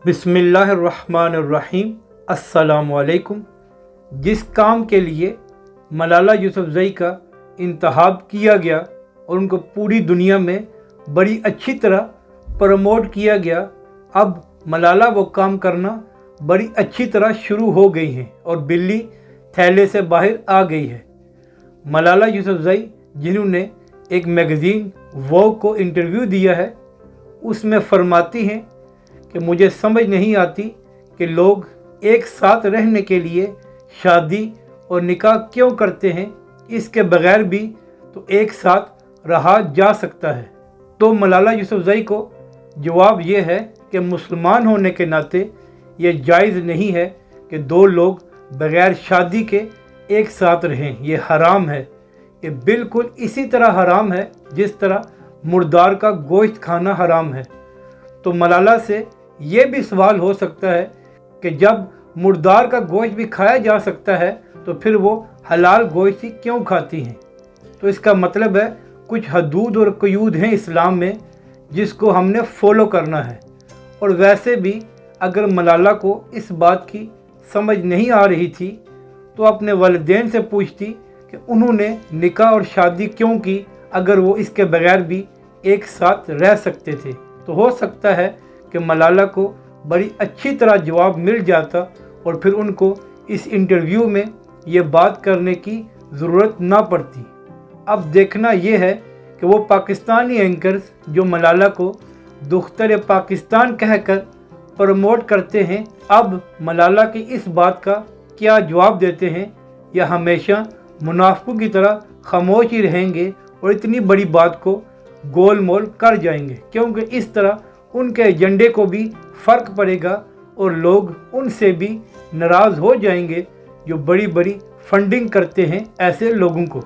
बिस्मिल्लाहिर्रहमानिर्रहीम। अस्सलामुअलैकुम। जिस काम के लिए मलाला यूसुफजई का इंतखाब किया गया और उनको पूरी दुनिया में बड़ी अच्छी तरह प्रमोट किया गया, अब मलाला वो काम करना बड़ी अच्छी तरह शुरू हो गई हैं और बिल्ली थैले से बाहर आ गई है। मलाला यूसुफजई जिन्होंने एक मैगज़ीन वोग को इंटरव्यू दिया है, उसमें फरमाती हैं कि मुझे समझ नहीं आती कि लोग एक साथ रहने के लिए शादी और निकाह क्यों करते हैं, इसके बगैर भी तो एक साथ रहा जा सकता है। तो मलाला यूसुफजई को जवाब ये है कि मुसलमान होने के नाते ये जायज़ नहीं है कि दो लोग बगैर शादी के एक साथ रहें, ये हराम है। ये बिल्कुल इसी तरह हराम है जिस तरह मुर्दार का गोश्त खाना हराम है। तो मलाला से ये भी सवाल हो सकता है कि जब मुर्दार का गोश्त भी खाया जा सकता है तो फिर वो हलाल गोश्त ही क्यों खाती हैं। तो इसका मतलब है कुछ हदूद और क़यूद हैं इस्लाम में जिसको हमने फॉलो करना है। और वैसे भी अगर मलाला को इस बात की समझ नहीं आ रही थी तो अपने वालिदैन से पूछती कि उन्होंने निकाह और शादी क्यों की अगर वो इसके बगैर भी एक साथ रह सकते थे। तो हो सकता है कि मलाला को बड़ी अच्छी तरह जवाब मिल जाता और फिर उनको इस इंटरव्यू में ये बात करने की ज़रूरत ना पड़ती। अब देखना ये है कि वो पाकिस्तानी एंकर्स जो मलाला को दुख्तर पाकिस्तान कहकर प्रमोट करते हैं, अब मलाला की इस बात का क्या जवाब देते हैं, या हमेशा मुनाफिकों की तरह खामोश ही रहेंगे और इतनी बड़ी बात को गोल मोल कर जाएंगे, क्योंकि इस तरह उनके एजेंडे को भी फ़र्क पड़ेगा और लोग उनसे भी नाराज़ हो जाएंगे जो बड़ी बड़ी फंडिंग करते हैं ऐसे लोगों को।